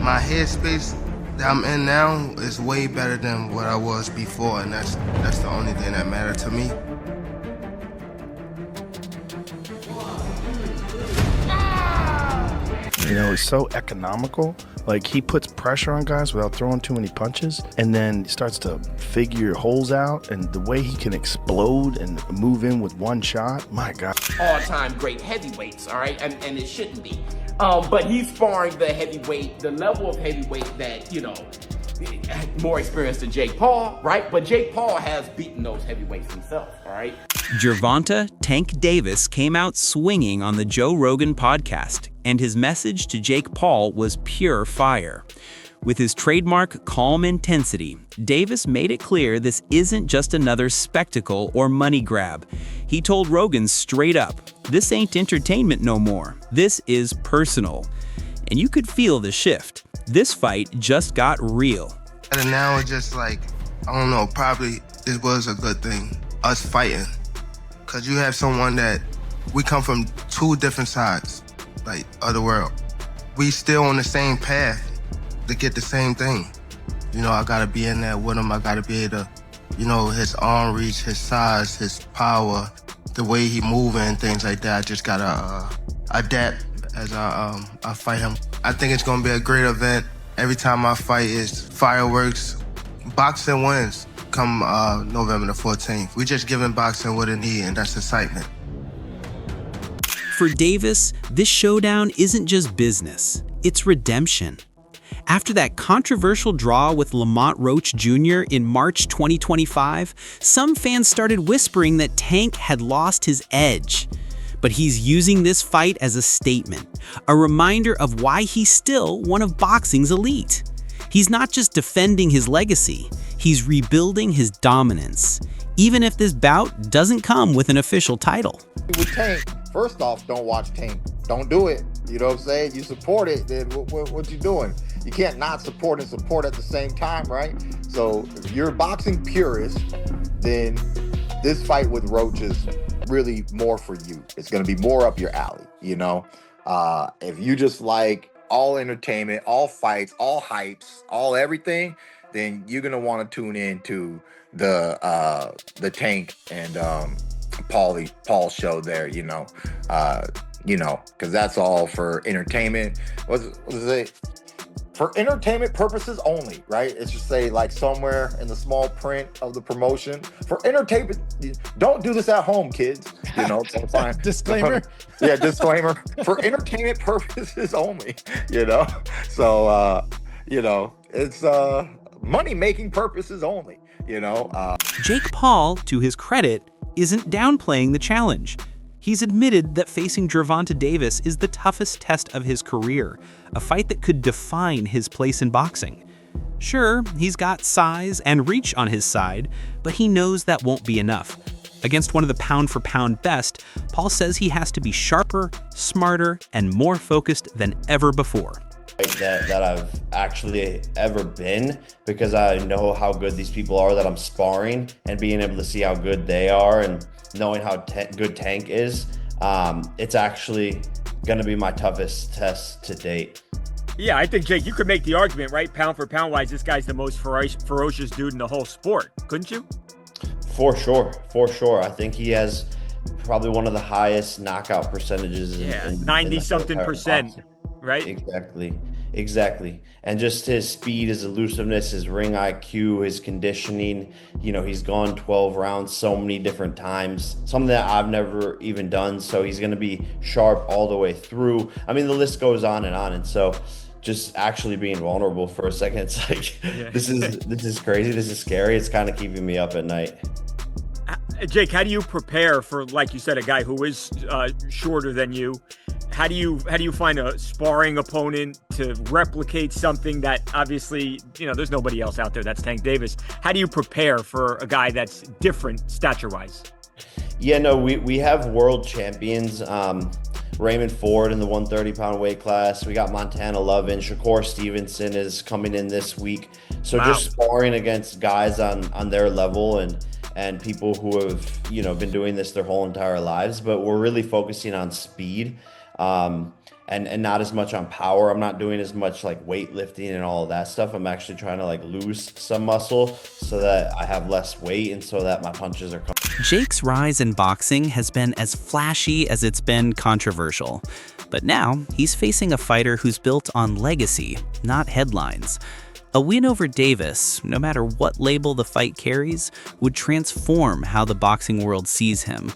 my headspace that I'm in now is way better than what I was before, and that's the only thing that matters to me. You know, it's so economical. Like, he puts pressure on guys without throwing too many punches, and then starts to figure holes out, and the way he can explode and move in with one shot, my God. All-time great heavyweights, all right? And it shouldn't be. But he's sparring the heavyweight, the level of heavyweight that, you know, more experienced than Jake Paul, right? But Jake Paul has beaten those heavyweights himself, all right? Gervonta Tank Davis came out swinging on the Joe Rogan Podcast, and his message to Jake Paul was pure fire. With his trademark calm intensity, Davis made it clear this isn't just another spectacle or money grab. He told Rogan straight up, "This ain't entertainment no more. This is personal." And you could feel the shift. This fight just got real. And now it's just like, I don't know, probably it was a good thing, us fighting. Because you have someone that, we come from two different sides, like, of the world. We still on the same path to get the same thing. You know, I gotta be in there with him. I gotta be able to, you know, his arm reach, his size, his power, the way he moving and things like that. I just gotta adapt as I fight him. I think it's gonna be a great event. Every time I fight is fireworks. Boxing wins come November the 14th. We just giving boxing what it needs, and that's excitement. For Davis, this showdown isn't just business, it's redemption. After that controversial draw with Lamont Roach Jr. in March 2025, some fans started whispering that Tank had lost his edge. But he's using this fight as a statement, a reminder of why he's still one of boxing's elite. He's not just defending his legacy, he's rebuilding his dominance, even if this bout doesn't come with an official title. With Tank, first off, don't watch Tank. Don't do it. You know what I'm saying? You support it, then what you doing? You can't not support and support at the same time, right? So if you're a boxing purist, then this fight with Roach is really more for you. It's going to be more up your alley, you know? If you just like all entertainment, all fights, all hypes, all everything, then you're going to want to tune in to the Tank and Paul show there, you know, because that's all for entertainment. What is it? For entertainment purposes only, right? It's just say like somewhere in the small print of the promotion. For entertainment, don't do this at home, kids. You know, so fine. Disclaimer. Yeah, disclaimer. For entertainment purposes only, you know. So, you know, it's money-making purposes only, you know. Jake Paul, to his credit, isn't downplaying the challenge. He's admitted that facing Gervonta Davis is the toughest test of his career, a fight that could define his place in boxing. Sure, he's got size and reach on his side, but he knows that won't be enough. Against one of the pound-for-pound best, Paul says he has to be sharper, smarter, and more focused than ever before. That I've actually ever been, because I know how good these people are that I'm sparring, and being able to see how good they are and knowing how good Tank is, it's actually going to be my toughest test to date. Yeah, I think, Jake, you could make the argument, right? Pound for pound wise, this guy's the most ferocious dude in the whole sport, couldn't you? For sure. I think he has probably one of the highest knockout percentages. Yeah, 90-something%, right? Exactly. And just his speed, his elusiveness, his ring IQ, his conditioning. You know, he's gone 12 rounds so many different times, something that I've never even done. So he's going to be sharp all the way through. I mean, the list goes on. And so just actually being vulnerable for a second, it's like, this is crazy. This is scary. It's kind of keeping me up at night. Jake, how do you prepare for, like you said, a guy who is shorter than you? How do you find a sparring opponent to replicate something that obviously, you know, there's nobody else out there that's Tank Davis? How do you prepare for a guy that's different stature-wise? Yeah, no, we have world champions. Raymond Ford in the 130-pound weight class. We got Montana Lovin. Shakur Stevenson is coming in this week. So just sparring against guys on their level and people who have, you know, been doing this their whole entire lives. But we're really focusing on speed. and not as much on power. I'm not doing as much like weightlifting and all of that stuff. I'm actually trying to like lose some muscle so that I have less weight and so that my punches are coming. Jake's rise in boxing has been as flashy as it's been controversial. But now, he's facing a fighter who's built on legacy, not headlines. A win over Davis, no matter what label the fight carries, would transform how the boxing world sees him.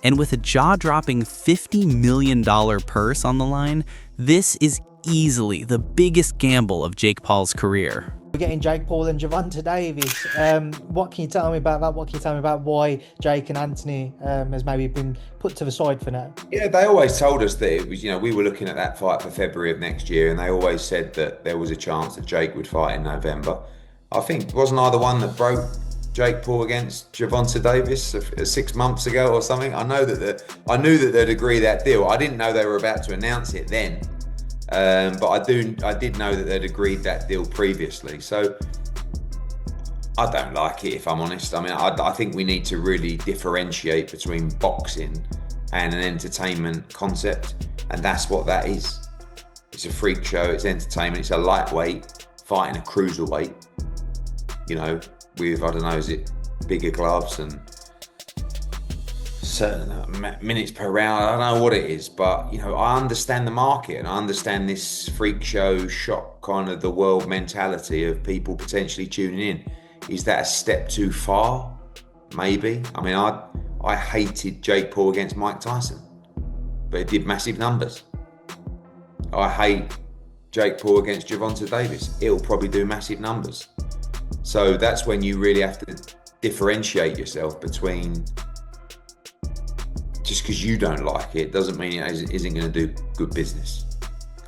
And with a jaw-dropping $50 million purse on the line, this is easily the biggest gamble of Jake Paul's career. We're getting Jake Paul and Gervonta Davis. What can you tell me about that? What can you tell me about why Jake and Anthony has maybe been put to the side for now? Yeah, they always told us that it was, we were looking at that fight for February of next year, and they always said that there was a chance that Jake would fight in November. I think, wasn't I the one that broke Jake Paul against Gervonta Davis 6 months ago or something? I knew that they'd agree that deal. I didn't know they were about to announce it then. But I did know that they'd agreed that deal previously. So I don't like it, if I'm honest. I mean, I think we need to really differentiate between boxing and an entertainment concept, and that's what that is. It's a freak show. It's entertainment. It's a lightweight fighting a cruiserweight. With, I don't know, is it bigger gloves and certain minutes per round? I don't know what it is, but I understand the market, and I understand this freak show shock kind of the world mentality of people potentially tuning in. Is that a step too far? Maybe. I mean, I hated Jake Paul against Mike Tyson, but it did massive numbers. I hate Jake Paul against Gervonta Davis. It'll probably do massive numbers. So that's when you really have to differentiate yourself between, just because you don't like it doesn't mean it isn't going to do good business.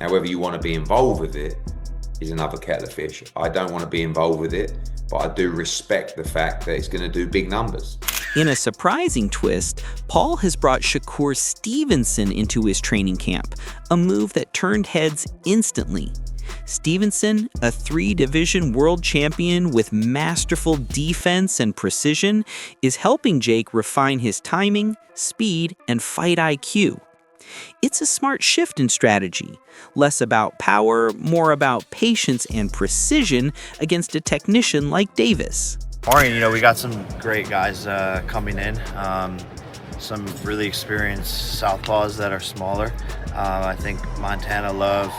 Now, whether you want to be involved with it is another kettle of fish. I don't want to be involved with it, but I do respect the fact that it's going to do big numbers. In a surprising twist, Paul has brought Shakur Stevenson into his training camp, a move that turned heads instantly. Stevenson, a 3-division world champion with masterful defense and precision, is helping Jake refine his timing, speed, and fight IQ. It's a smart shift in strategy, less about power, more about patience and precision against a technician like Davis. Orion, we got some great guys coming in. Some really experienced southpaws that are smaller. I think Montana Love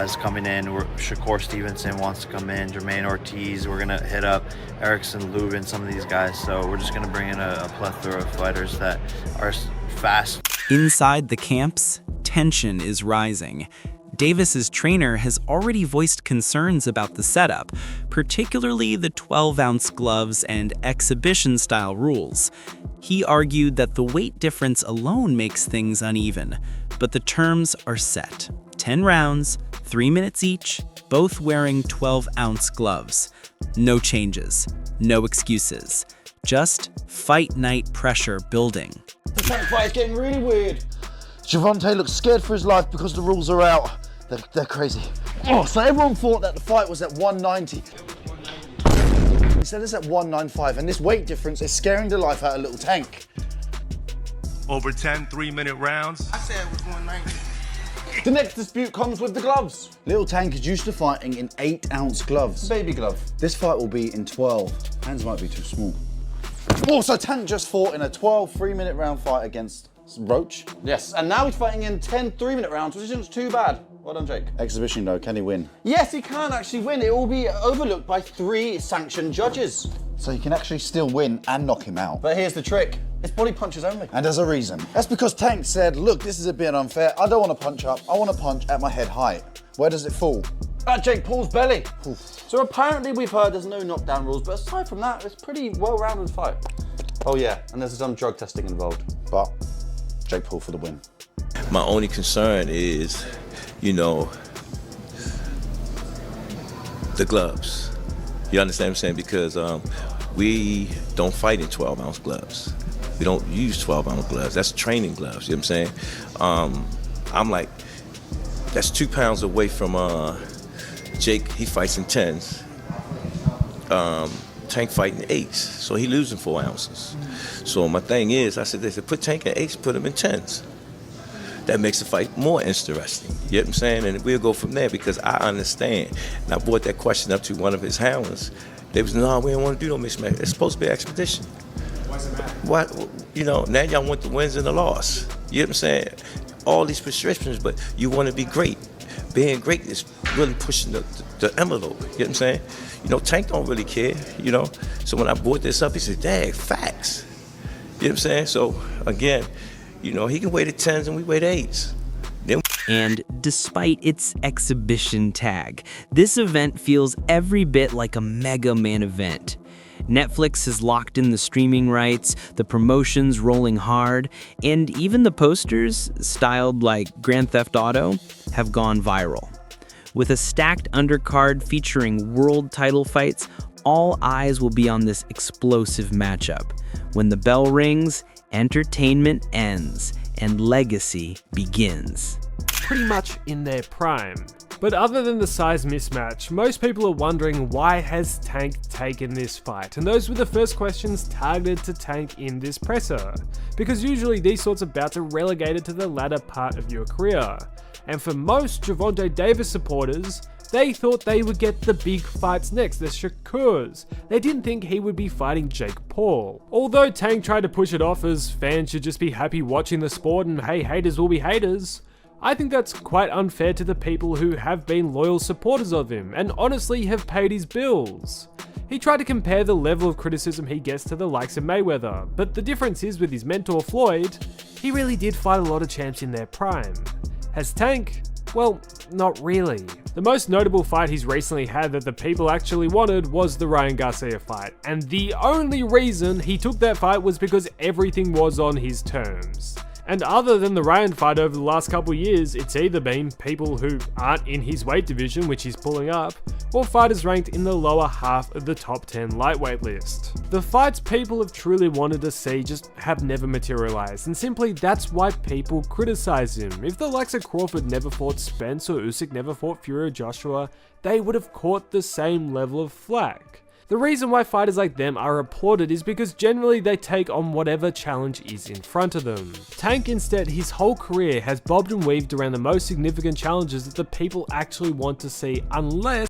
is coming in. Shakur Stevenson wants to come in. Jermaine Ortiz. We're going to hit up Erickson Lubin, some of these guys. So we're just going to bring in a plethora of fighters that are fast. Inside the camps, tension is rising. Davis's trainer has already voiced concerns about the setup, particularly the 12-ounce gloves and exhibition-style rules. He argued that the weight difference alone makes things uneven, but the terms are set. 10 rounds, 3 minutes each, both wearing 12-ounce gloves. No changes, no excuses. Just fight night pressure building. The tank fight is getting really weird. Gervonta looks scared for his life because the rules are out. They're crazy. Oh, so everyone thought that the fight was at 190. He said it's at 195, and this weight difference is scaring the life out of Little Tank. Over 10 3-minute rounds. I said it was 190. The next dispute comes with the gloves. Little Tank is used to fighting in 8-ounce gloves. Baby glove. This fight will be in 12. Hands might be too small. Also, Tank just fought in a 12 3-minute round fight against Roach. Yes, and now he's fighting in 10 3-minute rounds, which isn't too bad. Well done, Jake. Exhibition though, can he win? Yes, he can actually win. It will be overlooked by 3 sanctioned judges. So he can actually still win and knock him out. But here's the trick. It's body punches only. And there's a reason. That's because Tank said, look, this is a bit unfair. I don't want to punch up. I want to punch at my head height. Where does it fall? At Jake Paul's belly. Oof. So apparently we've heard there's no knockdown rules, but aside from that, it's a pretty well-rounded fight. Oh yeah, and there's some drug testing involved. But Jake Paul for the win. My only concern is, the gloves. You understand what I'm saying? Because we don't fight in 12-ounce gloves. We don't use 12-ounce gloves. That's training gloves, you know what I'm saying? I'm like, that's 2 pounds away from Jake. He fights in 10s. Tank fighting 8s, so he losing 4 ounces. So my thing is, I said, they said, put Tank in 8s, put him in 10s. that makes the fight more interesting. You know what I'm saying? And we'll go from there because I understand. And I brought that question up to one of his handlers. They was, no, we don't want to do no mixed match. It's supposed to be an expedition. What's the matter? What, you know, now y'all want the wins and the loss. You know what I'm saying? All these prescriptions, but you want to be great. Being great is really pushing the envelope. You know what I'm saying? You know, Tank don't really care, you know? So when I brought this up, he said, dang, facts. You know what I'm saying? So, again, you know, he can weigh the 10s and we weigh the 8s. And despite its exhibition tag, this event feels every bit like a mega main event. Netflix has locked in the streaming rights, the promotions rolling hard, and even the posters, styled like Grand Theft Auto, have gone viral. With a stacked undercard featuring world title fights, all eyes will be on this explosive matchup. When the bell rings, entertainment ends, and legacy begins. Pretty much in their prime. But other than the size mismatch, most people are wondering why has Tank taken this fight? And those were the first questions targeted to Tank in this presser. Because usually these sorts of bouts are relegated to the latter part of your career. And for most Gervonta Davis supporters, they thought they would get the big fights next, the Shakurs. They didn't think he would be fighting Jake Paul. Although Tank tried to push it off as fans should just be happy watching the sport and hey, haters will be haters, I think that's quite unfair to the people who have been loyal supporters of him and honestly have paid his bills. He tried to compare the level of criticism he gets to the likes of Mayweather, but the difference is with his mentor Floyd, he really did fight a lot of champs in their prime. Has Tank? Well, not really. The most notable fight he's recently had that the people actually wanted was the Ryan Garcia fight, and the only reason he took that fight was because everything was on his terms. And other than the Ryan fight over the last couple years, it's either been people who aren't in his weight division, which he's pulling up, or fighters ranked in the lower half of the top 10 lightweight list. The fights people have truly wanted to see just have never materialized, and simply that's why people criticize him. If the likes of Crawford never fought Spence or Usyk never fought Fury or Joshua, they would have caught the same level of flack. The reason why fighters like them are applauded is because generally they take on whatever challenge is in front of them. Tank instead, his whole career has bobbed and weaved around the most significant challenges that the people actually want to see, unless